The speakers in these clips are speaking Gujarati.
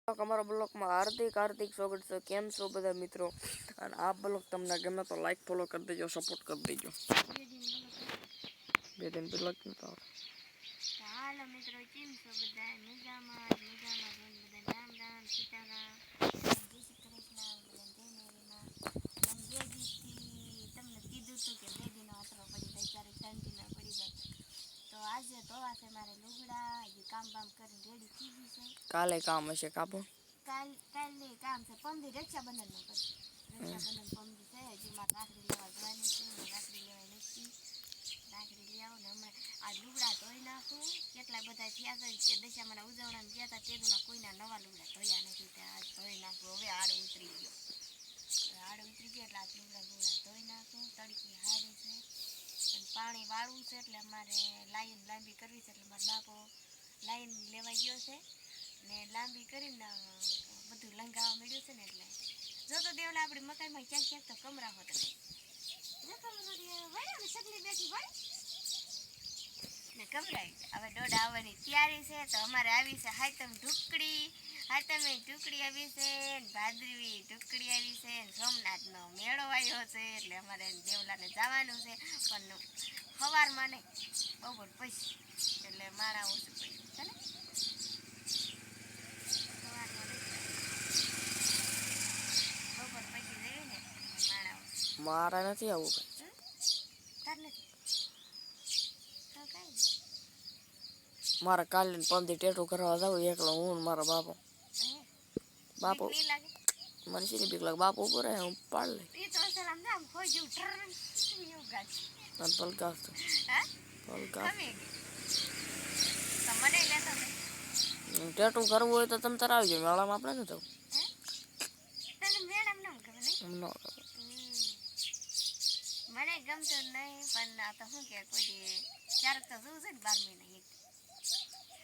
અમારા બ્લોગમાં હાર્દિક સ્વાગત છે. કેમ છો બધા મિત્રો? અને આ બ્લોગ તમને ગમે તો લાઈક ફોલો કરી દેજો, સપોર્ટ કરી દેજો. બે દિન બ્લોગ નતો. હાલો મિત્રો, કેમ છો બધા? મજામાં બધા રામ રામ સીતારામ જય શ્રી કૃષ્ણ બધા જય મેરીમાં. તમને કીધું હતું કે બે દિનો આતરો પડી જાય ત્યારે શાંતિના પડી જાય. તો આજે ધોવા છે મારે લુગડા, હજી કામ બામ કરીને રેડી થઈ ગઈ છે. કાલે કામ હશે કાપો. કાલે કામ છે, પમદી રક્ષાબંધનનું કરશે. રક્ષાબંધન પમદી છે, હજી મારે રાખડી લેવા જવાની છે. રાખડી લેવાય નથી, રાખડી લઈ આવો ને અમે આ લુગડા ધોઈ નાખું. કેટલા બધા થયા છે કે દશામાના ઉજવણામાં ગયા હતા તેના કોઈના નવા લુગડા ધોયા નથી, ત્યાં ધોઈ નાખું. હવે આડ ઉતરી ગયો એટલે આ લુગડા ધોઈ નાખું. તડકી હારી છે અને પાણી વાળવું છે એટલે અમારે લાઈન લાંબી કરવી છે. એટલે મારો બાપો લાઈન લેવા ગયો છે ને લાંબી કરીને બધું લંગાવા મળ્યું છે ને એટલે જો તો દેવલા આપણી મકાઈમાં ક્યાંક તો કમરા હોત સગલી બેઠી હોય ને કમરાઈ. હવે દોઢ આવવાની તૈયારી છે. તો અમારે આવી છે હાતમ ઢુકડી, હાતમે ઢુકડી આવી છે, ભાદરવી ઢુકડી આવી છે, સોમનાથનો મેળો આવ્યો છે એટલે અમારે દેવલાને જવાનું છે. પણ સવારમાં નહીં, બપોર પછી એટલે મારા ઓછું પડ્યું છે ને સવારમાં બપોર પછી જઈએ ને મારા ઓછું. મારા નથી આવું તાર નથી તો કઈ મારા કાલે પંદી ટેટુ કરવા જાવ એકલો, હું મારા બાપો નહીં લાગે મને સીધી બીક લાગે. બાપો ઉપર હું પાડ લે એ તો અસર આમ આમ કોઈ જેવું એવું ગાજ અને પલકાસ તો હા પલકાસ ગમે તો મને લેતો ટેટુ કરવું હોય તો તમે તાર આવજો, મેળામાં આપણે ન જવું. તને મેડમ નામ ખબર નહીં એમ ન મને ગમતું નહીં. પણ આ તો શું કે કોઈ ક્યારેક તો જોવું છે ને 12 મહિના એક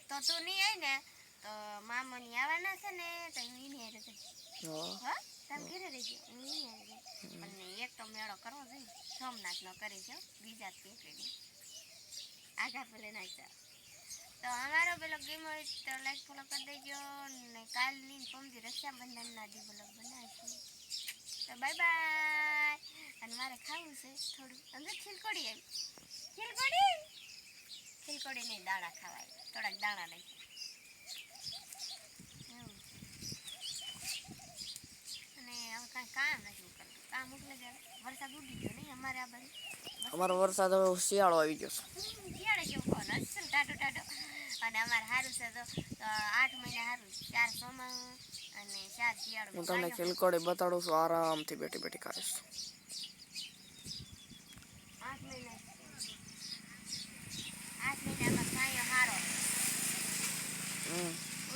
તો તું નહીં આવી ને તો મામોની આવવાના છે ને તો હું એની હારે જઈશ. હા તમે ઘરે રહીજો, હું એની હારે જઈશ. અને એક તો મેળો કરવો જોઈએ, સોમનાથનો કરી છે બીજા જ પેકડી આગા પેલે નાખતા. તો અમારો પેલો ગેમ હોય તો લાઈક ફોલો કરી દેજો ને કાલની પમદી રક્ષાબંધનના દી બ્લોગ બનાવીશું. તો બાય બાય. અને મારે ખાવું છે થોડું અંદર ખીલકોડી આવી ખીલકોડી નહીં દાણા ખાવાય, થોડાક દાણા લઈ એવું. અને હવે કાંઈ કામ નથી કરતું, કામ એટલે જ વરસાદ ઉડી ગયો નહીં અમારે આ બાજુ. અમારો વરસાદ હવે શિયાળો આવી ગયો છે. શિયાળે જેવું કોણ અસલ ટાટો અને અમારે સારું છે તો 8 મહિના સારું, 4 ચોમાસું અને 4 શિયાળો. હું તમને ખીલકોડી બતાડું છું, આરામથી બેઠી બેઠી ખાઈશ. 8 મહિનામાં સાયો સારો.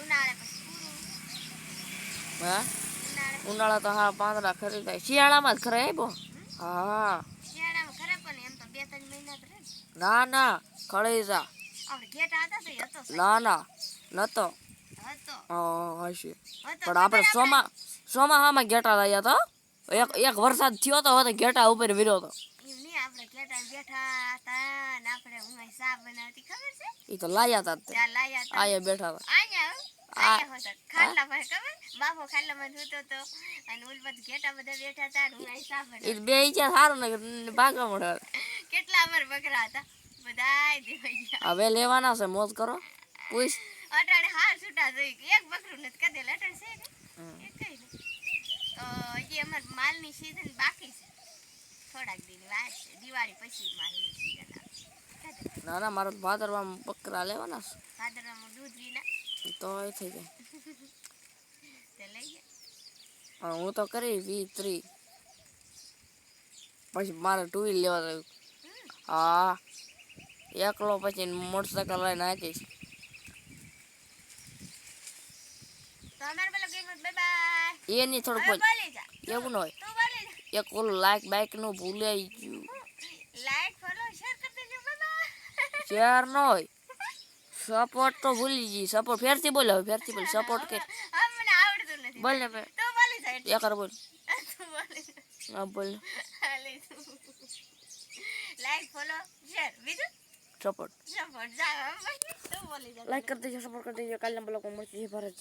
ઉનાળે પછી પૂરું. હા ઉનાળા તો હા પાંદડા ખરી થાય, શિયાળામાં જ ખરે આપ્યો. હા શિયાળામાં ખરે પણ એમ તો 2-3 મહિના જ રહે ને. ના ખળી જા. આપણે ઘેટા હતા તો હતો ના નતો હતો હશે. પણ આપણે ચોમાસામાં ઘેટા રહ્યા તો એક વરસાદ થયો તો હવે ઘેટા ઉપર વિરો તો એમ નહીં. આપણે ઘેટા બેઠા હતા ને આપણે હું સા બનાવતી ખબર છે એ તો લાયા હતા ત્યાં લાયા હતા આયા બેઠા હતા. આયા હતા ખાટલામાં ખબર બાપો ખાટલામાં સૂતો તો અને ઓલ બધું ઘેટા બધા બેઠા હતા હું સા બનાવતી. એ બે ઈચ્છા સારું ને ભાગવા મળે. કેટલા અમાર બકરા હતા બધાય દેવાઈ ગયા. હવે લેવાના છે, મોજ કરો. પૂછ અટાણે હાર છૂટા જોઈ એક બકરું નથી કદેલ અટાણે છે ને એક કઈ નહીં. તો હજી અમાર માલની સીઝન બાકી છે, થોડાક દિન વાર છે, દિવાળી પછી માલની સીઝન આવે. ના મારે ભાદરવામાં બકરા લેવાના છે. ભાદરવામાં દૂધ વિના તો એ થઈ જાય તે લઈ જાય. હું તો કરી 20-30 પછી મારે 2 વ્હીલ લેવા થયું. હા એકલો પછી મોટરસાઇકલ લઈને નાખીશ. તો અમાર પેલો ગેમ બાય બાય. એ નહીં થોડુંક બોલી જા એવું ન હોય. તું બોલી જા. એક ઓલું લાઈક બાઈક નું ભૂલાઈ ગયું. લાઈક ફોલો શેર કરી દેજો બાબા. શેર ન હોય, સપોર્ટ તો ભૂલી ગઈ. સપોર્ટ ફેરથી બોલ, ફેરથી બોલ. સપોર્ટ કે હા મને આવડતું નથી. બોલ ને તું બોલી જા એટલે. એકર બોલ. તું બોલી જા. હા બોલ. લાઈક ફોલો શેર બીજું સપોર્ટ સપોર્ટ જા તું બોલી જા. લાઈક કરી દેજો, સપોર્ટ કરી દેજો. કાલના બ્લોગમાં મળશે ભારત.